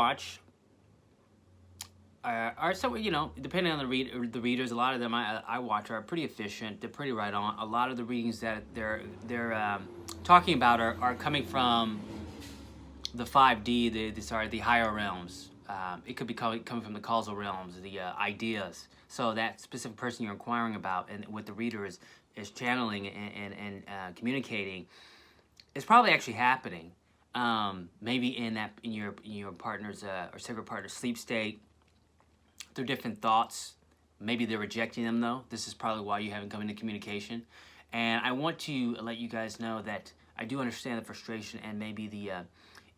watch are some, you know, depending on the readers, a lot of them I watch are pretty efficient. They're pretty right on. A lot of the readings that they're talking about are coming from the 5D, the higher realms. It could be coming from the causal realms, the ideas. So that specific person you're inquiring about and what the reader is channeling and communicating is probably actually happening. Maybe in your partner's or sacred partner's sleep state, through different thoughts. Maybe they're rejecting them though. This is probably why you haven't come into communication. And I want to let you guys know that I do understand the frustration and maybe the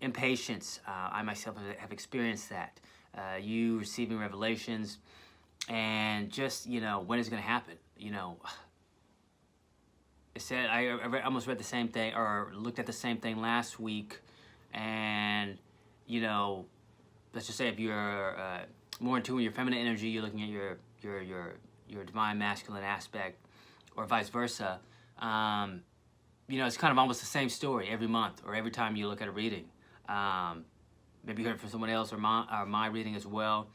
impatience. I myself have experienced that. You receiving revelations and just, you know, when is it going to happen? You know, it said, I almost read the same thing or looked at the same thing last week. And, you know, let's just say if you're more in tune with your feminine energy, you're looking at your divine masculine aspect, or vice versa. You know, it's kind of almost the same story every month or every time you look at a reading. Maybe you heard it from someone else or my reading as well.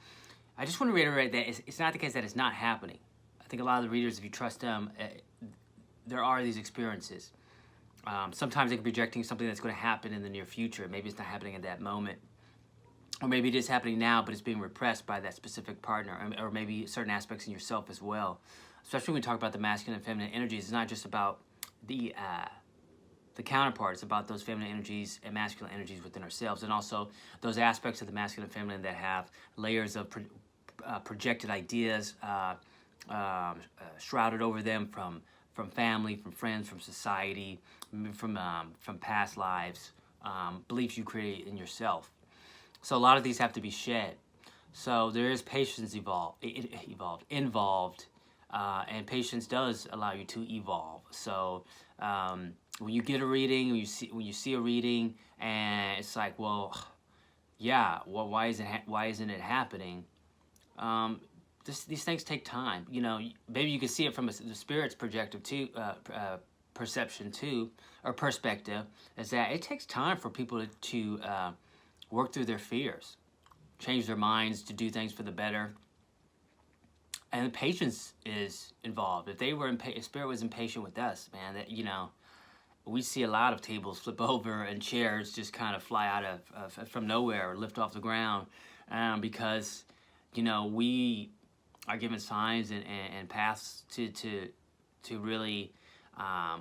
I just want to reiterate that it's not the case that it's not happening. I think a lot of the readers, if you trust them, there are these experiences. Sometimes they can be projecting something that's going to happen in the near future. Maybe it's not happening at that moment. Or maybe it is happening now, but it's being repressed by that specific partner, or maybe certain aspects in yourself as well. Especially when we talk about the masculine and feminine energies, it's not just about the counterpart. It's about those feminine energies and masculine energies within ourselves, and also those aspects of the masculine and feminine that have layers of projected ideas shrouded over them from family, from friends, from society, from past lives, beliefs you create in yourself. So a lot of these have to be shed. So there is patience involved, and patience does allow you to evolve. So when you get a reading, when you see a reading, and it's like, well, yeah, well, why isn't it happening? These things take time. You know, maybe you can see it from the spirit's perception too, or perspective, is that it takes time for people to work through their fears, change their minds to do things for the better. And patience is involved. If Spirit was impatient with us, man, that, you know, we see a lot of tables flip over and chairs just kind of fly out of from nowhere or lift off the ground, because, you know, we are given signs and paths to really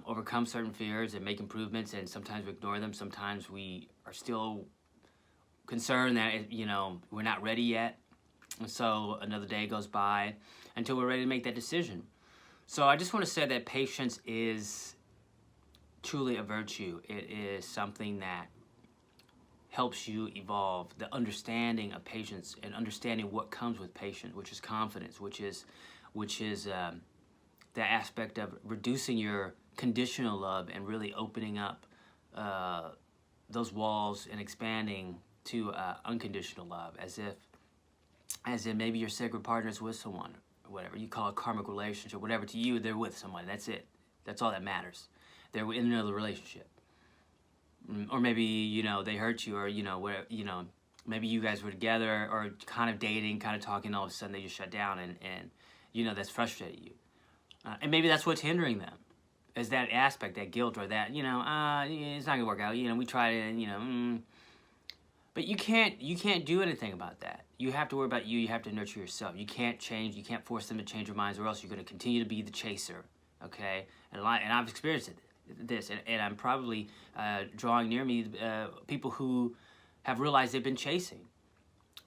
overcome certain fears and make improvements. And sometimes we ignore them. Sometimes we are still concerned that, you know, we're not ready yet. And so another day goes by until we're ready to make that decision. So I just want to say that patience is truly a virtue. It is something that helps you evolve. The understanding of patience and understanding what comes with patience, which is confidence, which is the aspect of reducing your conditional love and really opening up those walls and expanding to unconditional love, as in maybe your sacred partner's with someone, or whatever you call a karmic relationship, whatever. To you, they're with someone. That's it. That's all that matters. They're in another relationship. Or maybe, you know, they hurt you, or, you know, where, you know, maybe you guys were together or kind of dating, kind of talking, all of a sudden they just shut down, and you know, that's frustrated you. And maybe that's what's hindering them, is that aspect, that guilt, or that, you know, it's not gonna work out. You know, we tried it, and, you know, but you can't do anything about that. You have to worry about you. You have to nurture yourself. You can't change. You can't force them to change their minds, or else you're going to continue to be the chaser. Okay, and I've experienced this, and I'm probably drawing near me people who have realized they've been chasing.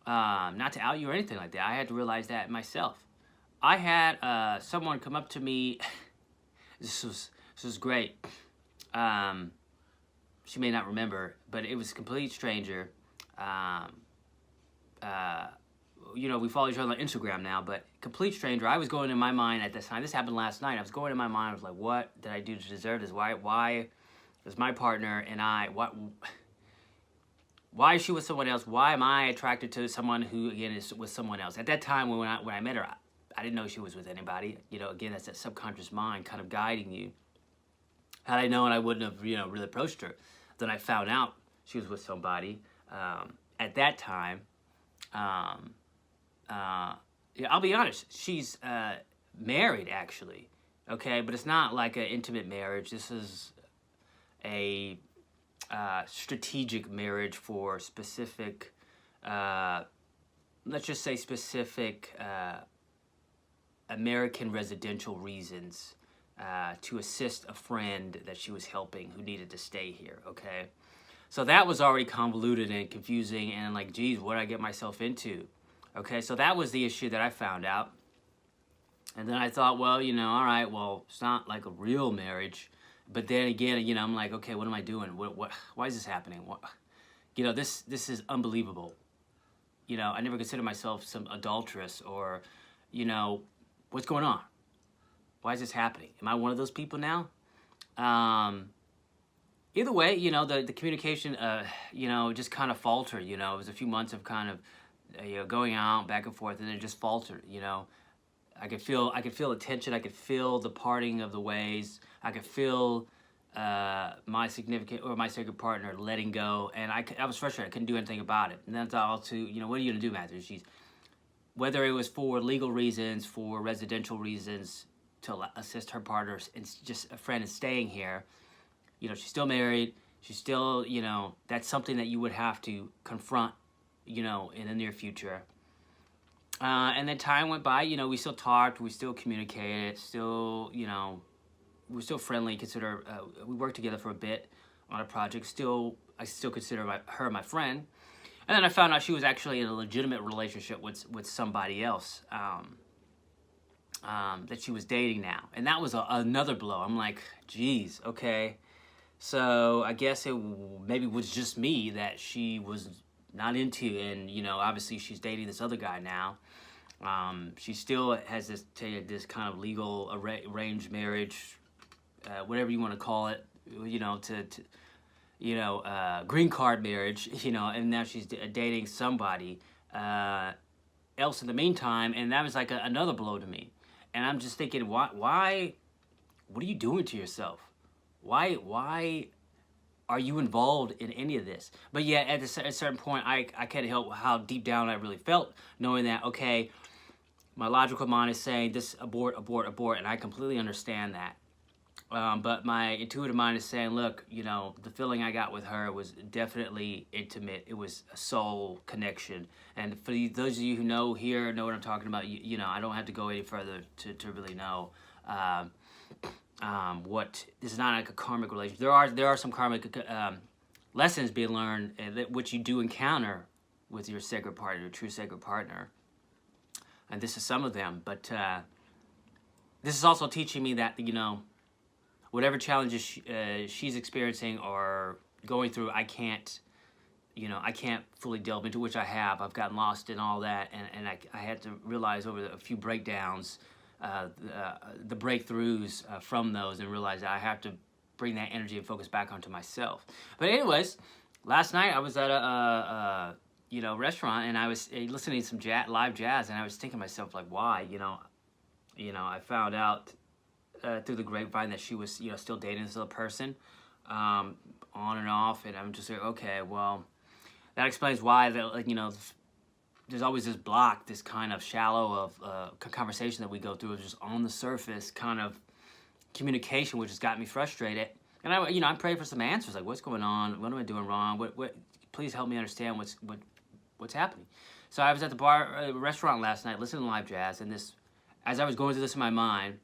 Not to out you or anything like that. I had to realize that myself. I had someone come up to me. This was great. She may not remember, but it was a complete stranger. You know, we follow each other on Instagram now, but complete stranger. I was going in my mind at this time. This happened last night. I was going in my mind. I was like, what did I do to deserve this? Why is my partner and I, why is she with someone else? Why am I attracted to someone who, again, is with someone else? At that time, when I met her, I didn't know she was with anybody. You know, again, that's that subconscious mind kind of guiding you. Had I known, I wouldn't have, really approached her. Then I found out she was with somebody. At that time, Yeah, I'll be honest. She's married, actually. Okay, but it's not like an intimate marriage. This is a strategic marriage for specific, let's just say specific American residential reasons to assist a friend that she was helping who needed to stay here, okay? So that was already convoluted and confusing and like, geez, what did I get myself into? Okay, so that was the issue that I found out. And then I thought, well, all right, well, it's not like a real marriage. But then again, I'm like, okay, what am I doing? Why is this happening? This is unbelievable. I never considered myself some adulteress or, what's going on? Why is this happening? Am I one of those people now? Either way, the communication, just kind of faltered. It was a few months of kind of, going out back and forth, and it just faltered. I could feel the tension. I could feel the parting of the ways. I could feel my significant or my sacred partner letting go, and I was frustrated. I couldn't do anything about it. And then I thought, what are you gonna do, Matthew? Whether it was for legal reasons, for residential reasons, to assist her partners, and just a friend is staying here. She's still married. She's still, that's something that you would have to confront, in the near future. And then time went by, we still talked, we still communicated, still, we were still friendly, we worked together for a bit on a project, I still consider her my friend. And then I found out she was actually in a legitimate relationship with somebody else, that she was dating now. And that was another blow. I'm like, geez, okay. So I guess it maybe was just me that she was not into, and obviously she's dating this other guy now. She still has this kind of legal arranged marriage, whatever you want to call it, green card marriage, and now she's dating somebody else in the meantime, and that was like another blow to me. And I'm just thinking, why? What are you doing to yourself? Why are you involved in any of this? But yeah, at a certain point, I can't help how deep down I really felt, knowing that, okay, my logical mind is saying this, abort, abort, abort, and I completely understand that. But my intuitive mind is saying, look, the feeling I got with her was definitely intimate. It was a soul connection. And for those of you who know what I'm talking about, I don't have to go any further to really know what this is not like a karmic relationship. There are some karmic lessons being learned, which you do encounter with your sacred partner, your true sacred partner. And this is some of them. But this is also teaching me that, whatever challenges she's experiencing or going through, I can't fully delve into, which I have. I've gotten lost in all that, and I had to realize over a few breakdowns, the breakthroughs from those, and realize that I have to bring that energy and focus back onto myself. But anyways, last night I was at a restaurant, and I was listening to some live jazz, and I was thinking to myself, like, why? I found out through the grapevine that she was, still dating this other person, on and off, and I'm just like, okay, well, that explains why there's always this block, this kind of shallow of conversation that we go through, is just on the surface kind of communication, which has got me frustrated. And I pray for some answers, like, what's going on? What am I doing wrong? What? Please help me understand what's happening. So I was at the restaurant last night, listening to live jazz, and as I was going through this in my mind,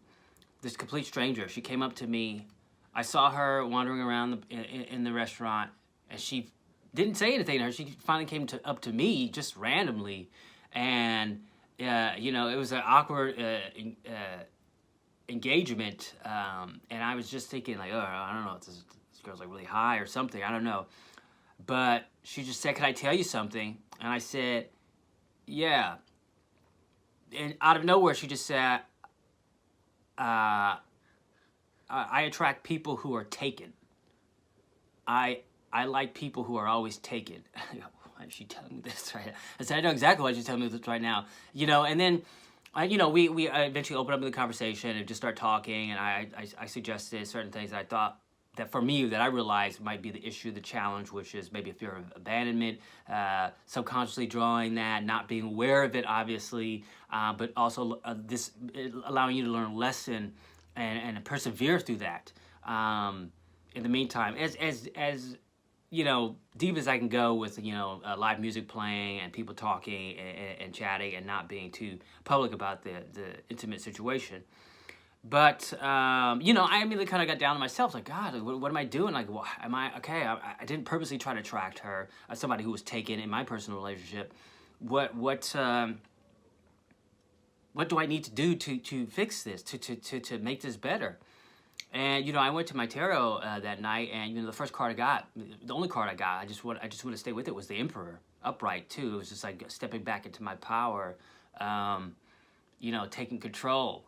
this complete stranger, she came up to me. I saw her wandering around in the restaurant, and she didn't say anything to her. She finally came up to me just randomly, and it was an awkward engagement, and I was just thinking, like, oh, I don't know, if this girl's like really high or something. I don't know, but she just said, "Can I tell you something?" And I said, "Yeah." And out of nowhere, she just said, I attract people who are taken. I like people who are always taken. Why is she telling me this right now? I said, I know exactly why she's telling me this right now. And then, we eventually opened up the conversation and just start talking, and I suggested certain things that I thought, that for me, that I realize might be the issue, the challenge, which is maybe a fear of abandonment, subconsciously drawing that, not being aware of it, obviously, but also this allowing you to learn a lesson and persevere through that. In the meantime, as you know, deep as I can go with, you know, live music playing and people talking and chatting and not being too public about the intimate situation. But, you know, I immediately kind of got down to myself, like, God, what am I doing? Like, am I, okay, I didn't purposely try to attract her, as somebody who was taken in my personal relationship. What do I need to do to fix this, to make this better? And, you know, I went to my tarot that night, and, you know, the first card I got, the only card I got, I just want to stay with it, was the Emperor, upright, too. It was just like stepping back into my power, you know, taking control.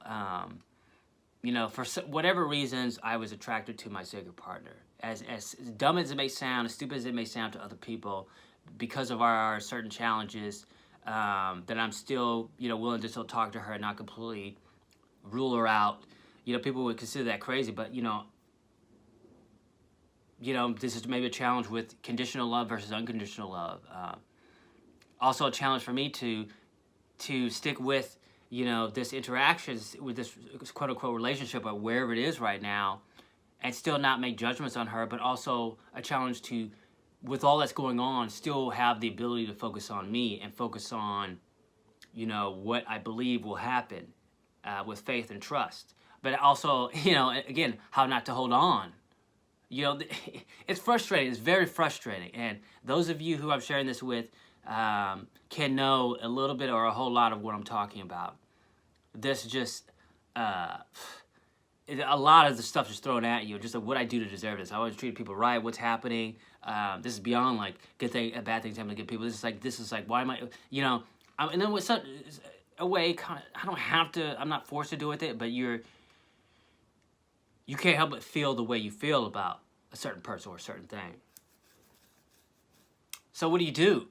You know, for whatever reasons, I was attracted to my sacred partner. As dumb as it may sound, as stupid as it may sound to other people, because of our certain challenges, that I'm still, you know, willing to still talk to her and not completely rule her out. You know, people would consider that crazy, but, you know, this is maybe a challenge with conditional love versus unconditional love. Also a challenge for me to stick with, you know, this interactions with this quote-unquote relationship or wherever it is right now, and still not make judgments on her, but also a challenge to, with all that's going on, still have the ability to focus on me and focus on, you know, what I believe will happen with faith and trust. But also, you know, again, how not to hold on. You know, it's frustrating. It's very frustrating. And those of you who I'm sharing this with can know a little bit or a whole lot of what I'm talking about. This just, a lot of the stuff is thrown at you, just like what I do to deserve this. I always treat people right, what's happening. This is beyond like bad things happening to good people. This is like, why am I, you know, and then with such a way, kind of, I don't have to, I'm not forced to do with it, but you can't help but feel the way you feel about a certain person or a certain thing. So what do?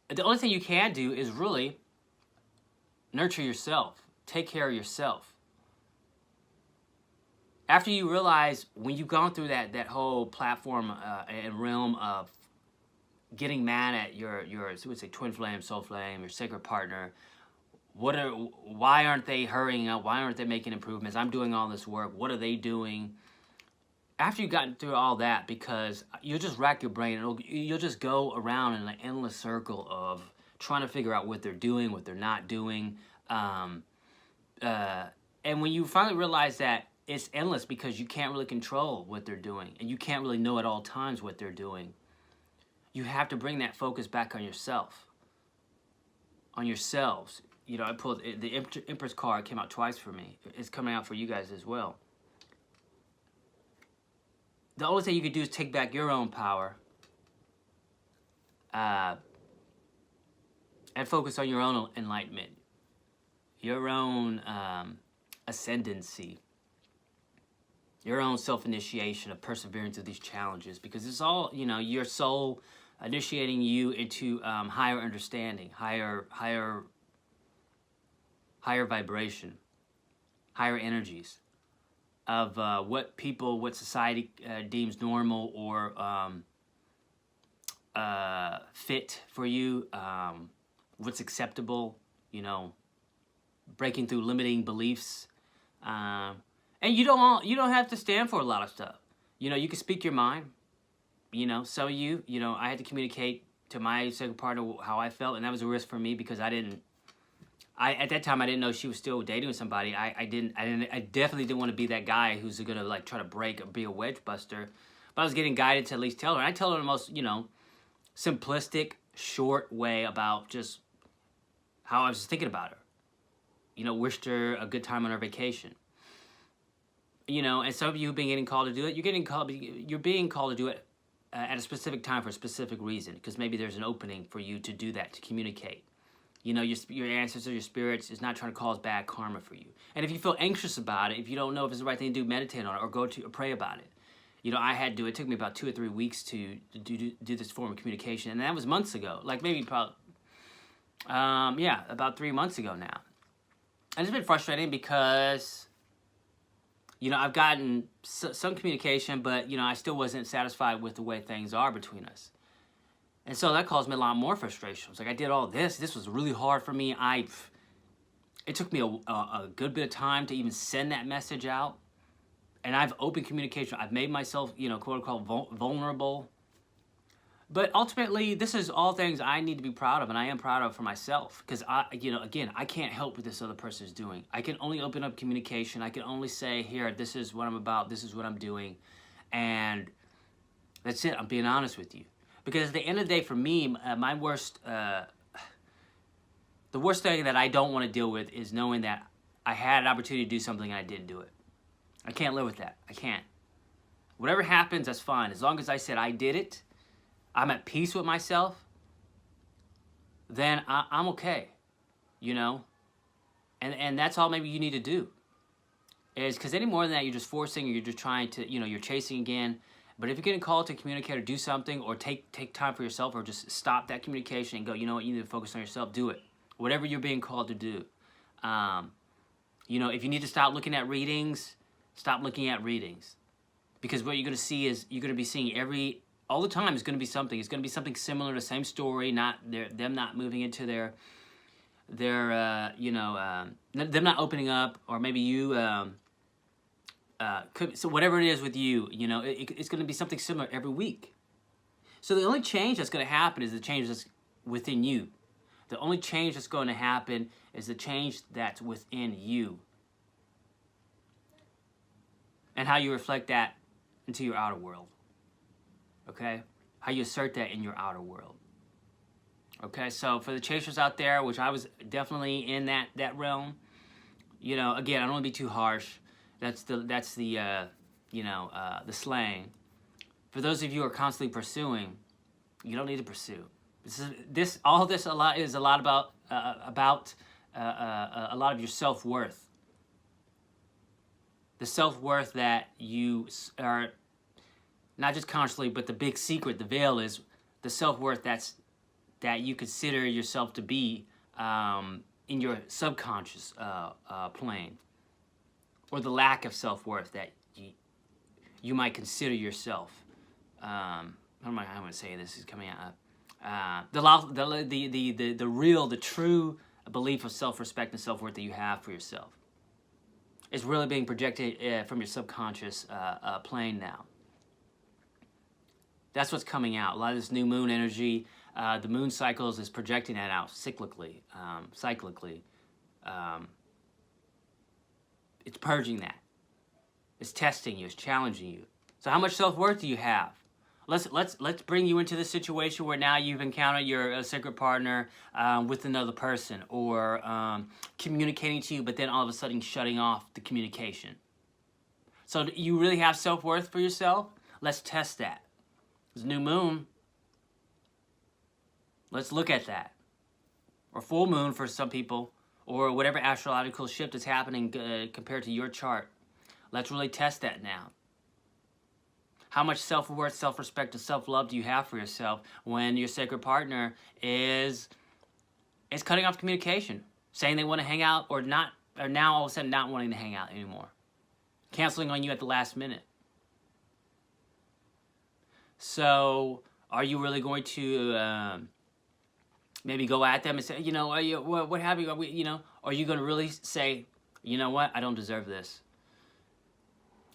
The only thing you can do is really nurture yourself. Take care of yourself. After you realize, when you've gone through that whole platform and realm of getting mad at your so we'd say twin flame, soul flame, your sacred partner, why aren't they hurrying up? Why aren't they making improvements? I'm doing all this work. What are they doing? After you've gotten through all that, because you'll just rack your brain, and you'll just go around in an endless circle of trying to figure out what they're doing, what they're not doing. And when you finally realize that it's endless because you can't really control what they're doing, and you can't really know at all times what they're doing, you have to bring that focus back on yourself, on yourselves. You know, I pulled the Empress card, came out twice for me. It's coming out for you guys as well. The only thing you can do is take back your own power and focus on your own enlightenment, your own ascendancy, your own self-initiation of persevering through these challenges, because it's all, you know, your soul initiating you into higher understanding, higher vibration, higher energies of what society deems normal or fit for you, what's acceptable, you know, breaking through limiting beliefs. And you don't have to stand for a lot of stuff. You know, you can speak your mind. You know, so you know, I had to communicate to my second partner how I felt, and that was a risk for me because at that time I didn't know she was still dating with somebody. I definitely didn't want to be that guy who's gonna like try to break or be a wedge buster. But I was getting guided to at least tell her. And I tell her the most, you know, simplistic, short way about just how I was thinking about her. You know, wished her a good time on her vacation. You know, and some of you being getting called to do it, you're being called to do it at a specific time for a specific reason, because maybe there's an opening for you to do that, to communicate. You know, your ancestors, your spirits is not trying to cause bad karma for you. And if you feel anxious about it, if you don't know if it's the right thing to do, meditate on it or go to or pray about it. You know, it took me about 2 or 3 weeks to do this form of communication, and that was months ago. Like maybe about 3 months ago now. And it's been frustrating because you know, I've gotten some communication, but, you know, I still wasn't satisfied with the way things are between us. And so that caused me a lot more frustration. It's like, I did all this. This was really hard for me. It took me a good bit of time to even send that message out. And I've opened communication. I've made myself, you know, quote unquote, vulnerable. But ultimately, this is all things I need to be proud of, and I am proud of for myself. Because, you know, again, I can't help what this other person is doing. I can only open up communication. I can only say, here, this is what I'm about. This is what I'm doing. And that's it. I'm being honest with you. Because at the end of the day, for me, my worst, the worst thing that I don't want to deal with is knowing that I had an opportunity to do something and I didn't do it. I can't live with that. I can't. Whatever happens, that's fine. As long as I said I did it, I'm at peace with myself, then I'm okay, you know? And that's all maybe you need to do. Is because any more than that, you're just forcing, or you're just trying to, you know, you're chasing again. But if you're getting called to communicate or do something, or take time for yourself, or just stop that communication and go, you know what, you need to focus on yourself, do it. Whatever you're being called to do. You know, if you need to stop looking at readings, stop looking at readings. Because what you're going to see is, you're going to be seeing all the time is going to be something. It's going to be something similar, the same story, them not moving into their you know, them not opening up, or maybe you, so whatever it is with you, you know, it's going to be something similar every week. So the only change that's going to happen is the change that's within you. The only change that's going to happen is the change that's within you. And how you reflect that into your outer world. Okay? How you assert that in your outer world. Okay, so for the chasers out there, which I was definitely in that realm, you know, again, I don't want to be too harsh. That's the you know, the slang. For those of you who are constantly pursuing, you don't need to pursue. All this is a lot about a lot of your self-worth. The self-worth that you are, not just consciously, but the big secret, the veil, is the self-worth that you consider yourself to be in your subconscious plane, or the lack of self-worth that you might consider yourself. How am I going to say this? Is coming out. The real, the true belief of self-respect and self-worth that you have for yourself is really being projected from your subconscious plane now. That's what's coming out. A lot of this new moon energy, the moon cycles is projecting that out cyclically. It's purging that. It's testing you. It's challenging you. So how much self-worth do you have? Let's bring you into the situation where now you've encountered your sacred partner with another person, or communicating to you, but then all of a sudden shutting off the communication. So do you really have self-worth for yourself? Let's test that. It's new moon. Let's look at that. Or full moon for some people, or whatever astrological shift is happening compared to your chart. Let's really test that now. How much self-worth, self-respect, and self-love do you have for yourself when your sacred partner is cutting off communication, saying they want to hang out, or now all of a sudden not wanting to hang out anymore, canceling on you at the last minute? So, are you really going to maybe go at them and say, you know, what have you? You know, are you going to really say, you know what? I don't deserve this.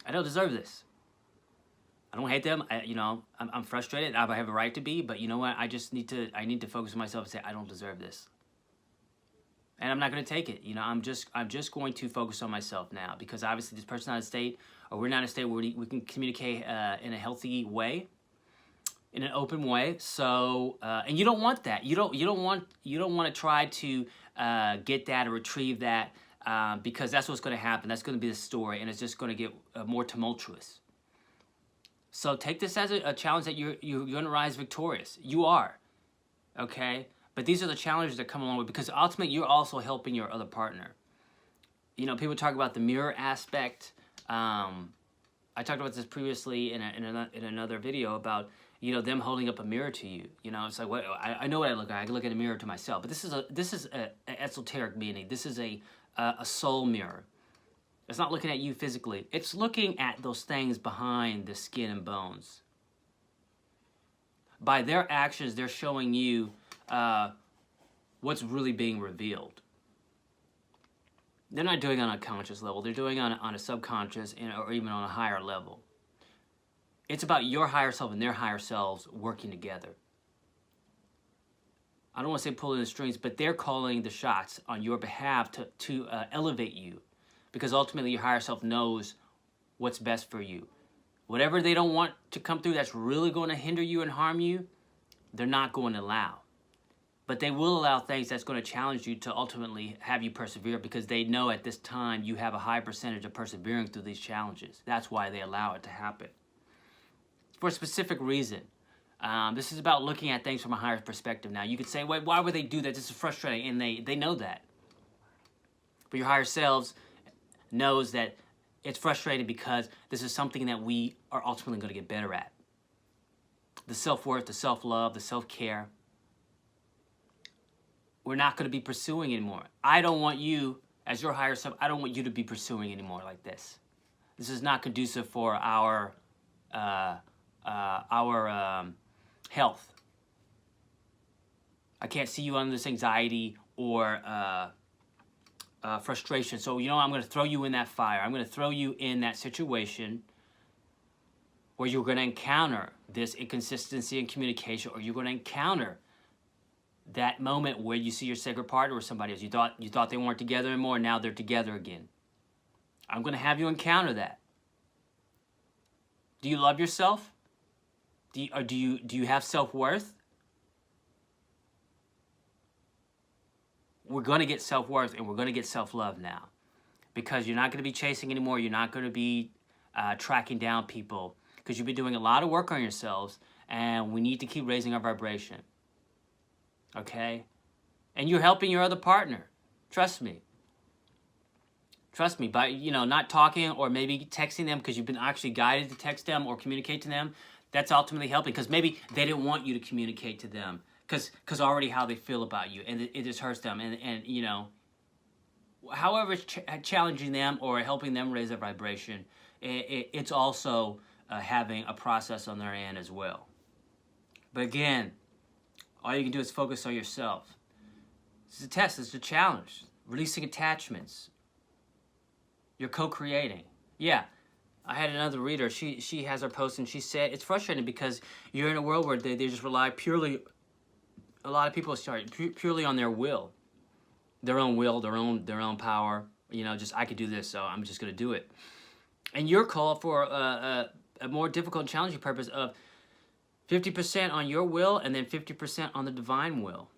I don't deserve this. I don't hate them. I'm frustrated. I have a right to be, but you know what? I need to focus on myself and say, I don't deserve this. And I'm not going to take it. You know, I'm just going to focus on myself now, because obviously this person's not in a state, or we're not in a state where we can communicate in a healthy way, in an open way. So, and you don't want that. You don't want to try to get that or retrieve that, because that's what's going to happen. That's going to be the story, and it's just going to get more tumultuous. So take this as a challenge that you're going to rise victorious. You are, okay? But these are the challenges that come along with, because ultimately you're also helping your other partner. You know, people talk about the mirror aspect. I talked about this previously in another video about, you know, them holding up a mirror to you. You know, it's like, what I know what I look at. I can look in a mirror to myself. But this is an esoteric meaning. This is a soul mirror. It's not looking at you physically. It's looking at those things behind the skin and bones. By their actions, they're showing you what's really being revealed. They're not doing it on a conscious level. They're doing it on a subconscious or even on a higher level. It's about your higher self and their higher selves working together. I don't want to say pulling the strings, but they're calling the shots on your behalf to elevate you, because ultimately your higher self knows what's best for you. Whatever they don't want to come through that's really going to hinder you and harm you, they're not going to allow. But they will allow things that's going to challenge you to ultimately have you persevere, because they know at this time you have a high percentage of persevering through these challenges. That's why they allow it to happen. For a specific reason. This is about looking at things from a higher perspective now. You could say, wait, why would they do that? This is frustrating. And they know that. But your higher selves knows that it's frustrating because this is something that we are ultimately going to get better at. The self-worth, the self-love, the self-care. We're not going to be pursuing anymore. I don't want you, as your higher self, I don't want you to be pursuing anymore like this. This is not conducive for our health. I can't see you under this anxiety or frustration. So, I'm going to throw you in that fire. I'm going to throw you in that situation where you're going to encounter this inconsistency in communication, or you're going to encounter that moment where you see your sacred partner or somebody else. You thought they weren't together anymore, and now they're together again. I'm going to have you encounter that. Do you love yourself? Do you have self-worth? We're going to get self-worth and we're going to get self-love now, because you're not going to be chasing anymore. You're not going to be tracking down people, because you've been doing a lot of work on yourselves, and we need to keep raising our vibration. Okay? And you're helping your other partner. Trust me. Trust me, by not talking or maybe texting them because you've been actually guided to text them or communicate to them, that's ultimately helping, because maybe they didn't want you to communicate to them because already how they feel about you, and it just hurts them, and however it's challenging them or helping them raise their vibration, it's also having a process on their end as well. But again, all you can do is focus on yourself. This is a test. This is a challenge. Releasing attachments. You're co-creating. Yeah, I had another reader. She has her post, and she said it's frustrating because you're in a world where they just rely purely. A lot of people start purely on their will, their own power. Just I could do this, so I'm just going to do it. And you're called for a more difficult, challenging purpose of 50% on your will and then 50% on the divine will.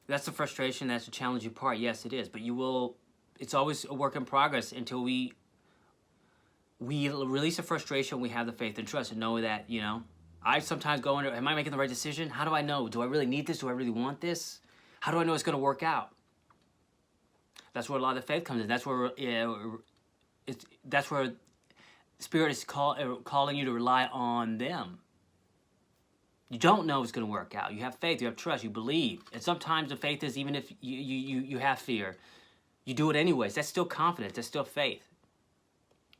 That's the frustration, that's the challenging part. Yes, it is. But it's always a work in progress until we release the frustration, we have the faith and trust, and know that, I sometimes go into, am I making the right decision? How do I know? Do I really need this? Do I really want this? How do I know it's going to work out? That's where a lot of the faith comes in. That's where Spirit is calling you to rely on them. You don't know it's going to work out. You have faith, you have trust, you believe. And sometimes the faith is, even if you have fear, you do it anyways. That's still confidence. That's still faith.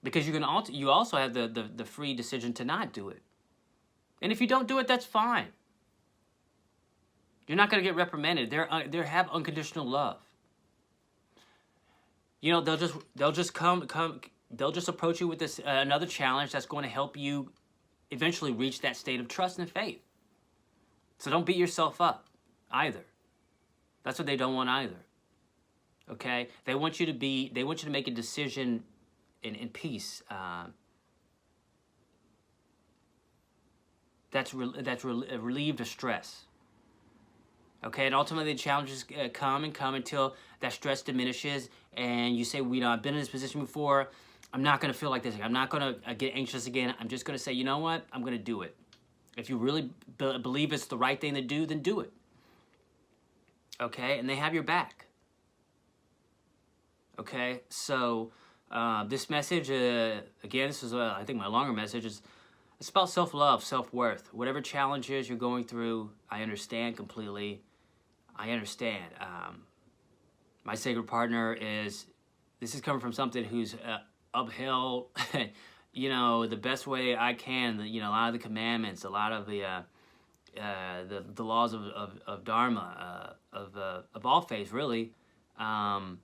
Because you also have the free decision to not do it. And if you don't do it, that's fine. You're not going to get reprimanded. They have unconditional love. They'll just approach you with this another challenge that's going to help you eventually reach that state of trust and faith. So don't beat yourself up either. That's what they don't want either. Okay? They want you to make a decision in peace. That's relieved of stress. Okay, and ultimately the challenges come until that stress diminishes, and you say, I've been in this position before. I'm not going to feel like this. I'm not going to get anxious again. I'm just going to say, you know what? I'm going to do it. If you really believe it's the right thing to do, then do it. Okay, and they have your back. Okay, so this message, again, this is, I think, my longer message is, it's about self-love, self-worth. Whatever challenges you're going through, I understand completely. I understand. My sacred partner this is coming from something who's upheld, the best way I can, a lot of the commandments, a lot of the laws of Dharma, of all faiths, really, of,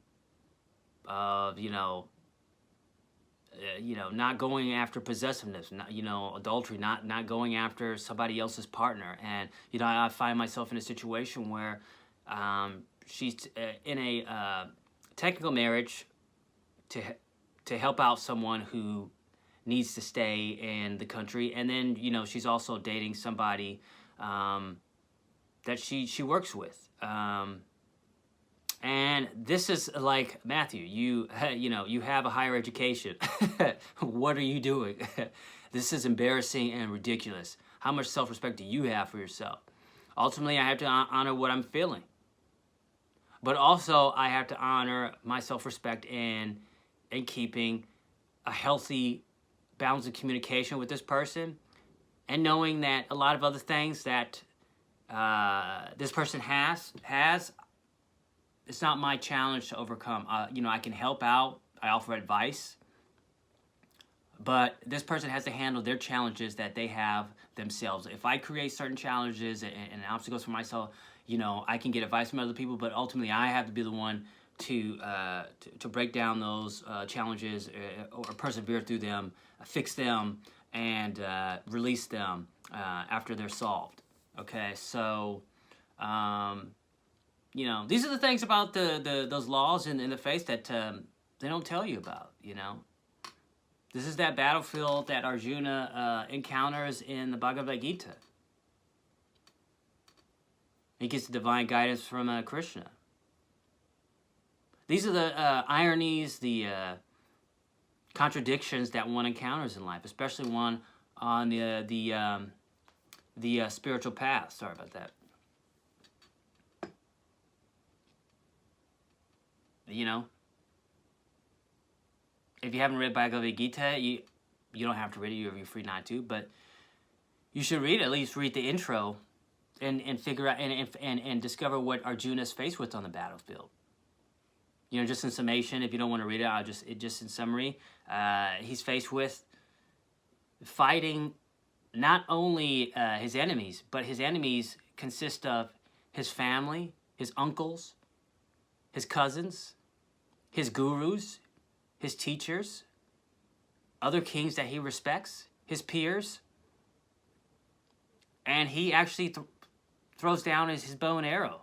not going after possessiveness, not, adultery, not going after somebody else's partner. And, I find myself in a situation where she's in a technical marriage to help out someone who needs to stay in the country. And then, she's also dating somebody that she works with. And this is like, Matthew, you have a higher education. What are you doing? This is embarrassing and ridiculous. How much self-respect do you have for yourself? Ultimately, I have to honor what I'm feeling. But also, I have to honor my self-respect in keeping a healthy balance of communication with this person, and knowing that a lot of other things that this person has, it's not my challenge to overcome. I can help out. I offer advice. But this person has to handle their challenges that they have themselves. If I create certain challenges and obstacles for myself, I can get advice from other people, but ultimately I have to be the one to break down those challenges or persevere through them, fix them, and release them after they're solved. Okay, so these are the things about those laws in the faith that they don't tell you about. This is that battlefield that Arjuna encounters in the Bhagavad Gita. He gets the divine guidance from Krishna. These are the ironies, the contradictions that one encounters in life, especially one on the spiritual path. Sorry about that. If you haven't read Bhagavad Gita, you don't have to read it. You're free not to, but you should read it. At least read the intro, and figure out and discover what Arjuna is faced with on the battlefield. Just in summation. If you don't want to read it, just in summary, he's faced with fighting not only his enemies, but his enemies consist of his family, his uncles, his cousins, his gurus, his teachers, other kings that he respects, his peers. And he actually throws down his bow and arrow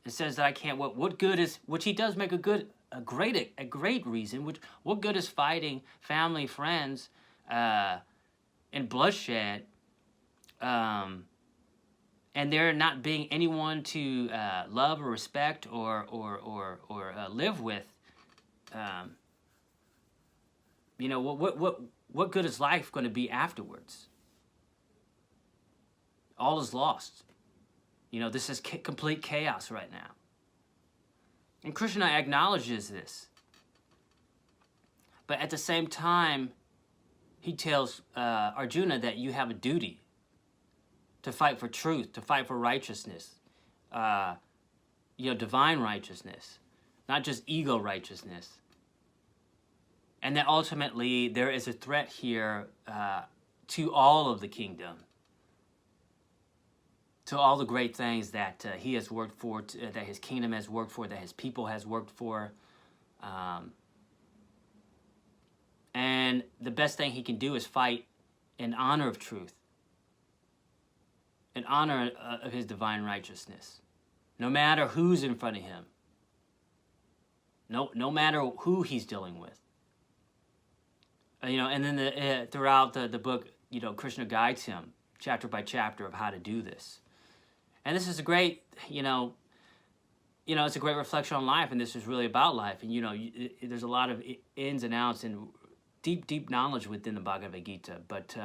and says that I can't. What good is, which he does make a great reason. What good is fighting family, friends, and bloodshed, and there not being anyone to love or respect or live with? What good is life going to be afterwards? All is lost. This is complete chaos right now. And Krishna acknowledges this. But at the same time, he tells Arjuna that you have a duty to fight for truth, to fight for righteousness, divine righteousness, not just ego righteousness. And that ultimately there is a threat here to all of the kingdom, to all the great things that he has worked for, that his kingdom has worked for, that his people has worked for. And the best thing he can do is fight in honor of truth, in honor of his divine righteousness, no matter who's in front of him, no matter who he's dealing with. And then throughout the book, Krishna guides him chapter by chapter of how to do this. And this is a great, it's a great reflection on life, and this is really about life. And, there's a lot of ins and outs and deep knowledge within the Bhagavad Gita. But,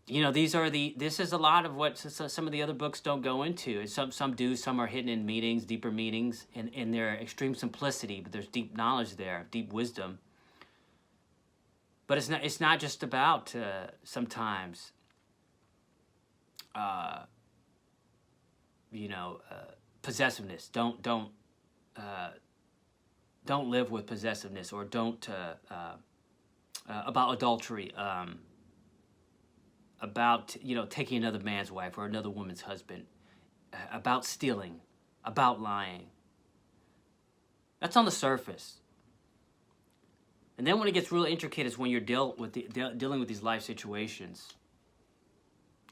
this is a lot of what some of the other books don't go into. Some do, some are hidden in meanings, deeper meanings, in their extreme simplicity, but there's deep knowledge there, deep wisdom. But it's not just about sometimes possessiveness. Don't don't live with possessiveness, or don't about adultery, about taking another man's wife or another woman's husband, about stealing, about lying. That's on the surface. And then when it gets really intricate is when you're dealing with these life situations,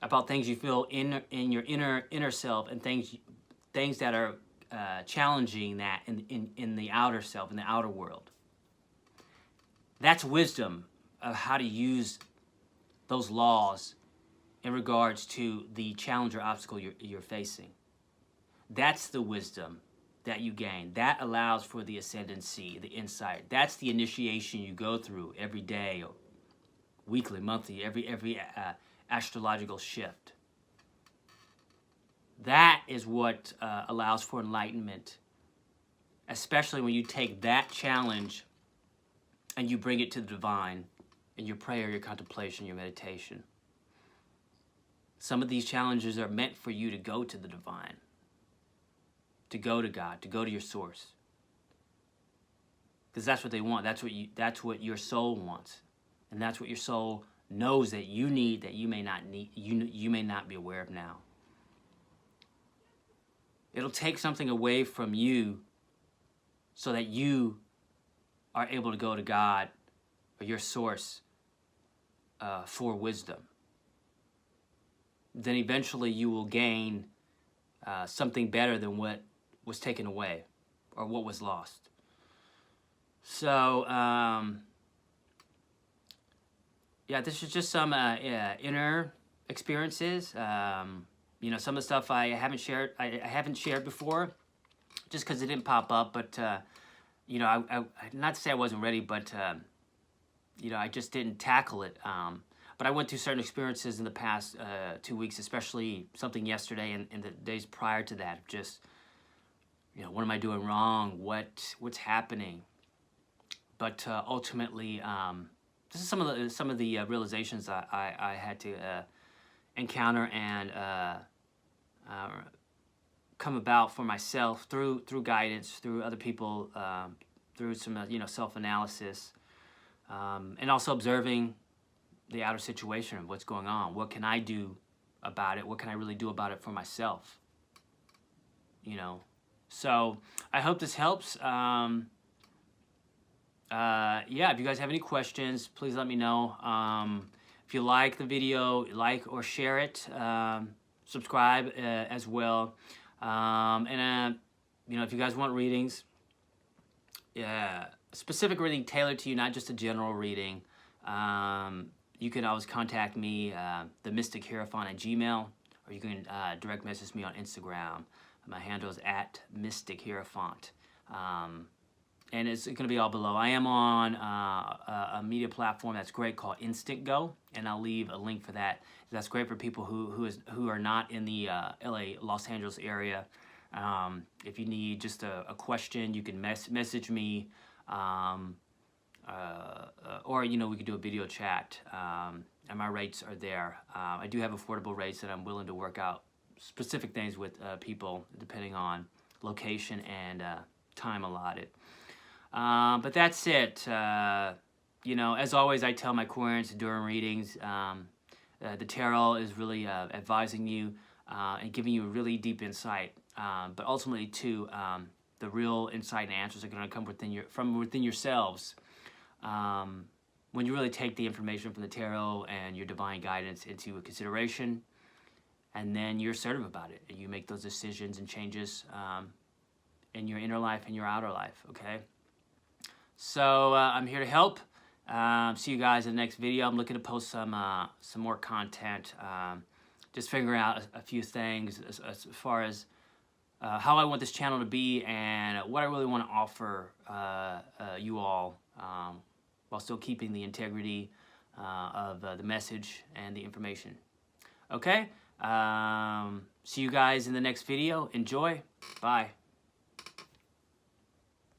about things you feel in your inner self, and things that are challenging that in the outer self, in the outer world. That's wisdom of how to use those laws in regards to the challenge or obstacle you're facing. That's the wisdom that you gain. That allows for the ascendancy, the insight. That's the initiation you go through every day, or weekly, monthly, every astrological shift. That is what allows for enlightenment, especially when you take that challenge and you bring it to the divine in your prayer, your contemplation, your meditation. Some of these challenges are meant for you to go to the divine, to go to God, to go to your source. Because that's what they want. That's what your soul wants. And that's what your soul knows that you need, that you may not need, you may not be aware of now. It'll take something away from you so that you are able to go to God or your source for wisdom. Then eventually you will gain something better than what was taken away or what was lost. So, yeah, this is just some inner experiences. Some of the stuff I haven't shared before, just because it didn't pop up. But I not to say I wasn't ready, but I just didn't tackle it. But I went through certain experiences in the past 2 weeks, especially something yesterday and the days prior to that. Just, what am I doing wrong? What's happening? But ultimately, this is some of the realizations I had to encounter and come about for myself through guidance, through other people, through some self-analysis, and also observing the outer situation of what's going on. What can I do about it? What can I really do about it for myself? So I hope this helps. If you guys have any questions, please let me know. If you like the video, like or share it. Subscribe as well. If you guys want readings, a specific reading tailored to you, not just a general reading, you can always contact me, themystichierophant@gmail.com, or you can direct message me on Instagram. My handle is @themystichierophant. And it's going to be all below. I am on a media platform that's great called Instantgo, and I'll leave a link for that. That's great for people who are not in the LA, Los Angeles area. If you need just a question, you can message me, or we could do a video chat. And my rates are there. I do have affordable rates, and I'm willing to work out specific things with people depending on location and time allotted. But that's it. As always, I tell my clients during readings, the tarot is really advising you and giving you a really deep insight. But ultimately, too, the real insight and answers are going to come from within yourselves. When you really take the information from the tarot and your divine guidance into consideration, and then you're assertive about it, and you make those decisions and changes in your inner life and your outer life. Okay. So I'm here to help. See you guys in the next video. I'm looking to post some more content. Just figuring out a few things as far as how I want this channel to be and what I really want to offer you all, while still keeping the integrity of the message and the information. Okay. See you guys in the next video. Enjoy. Bye.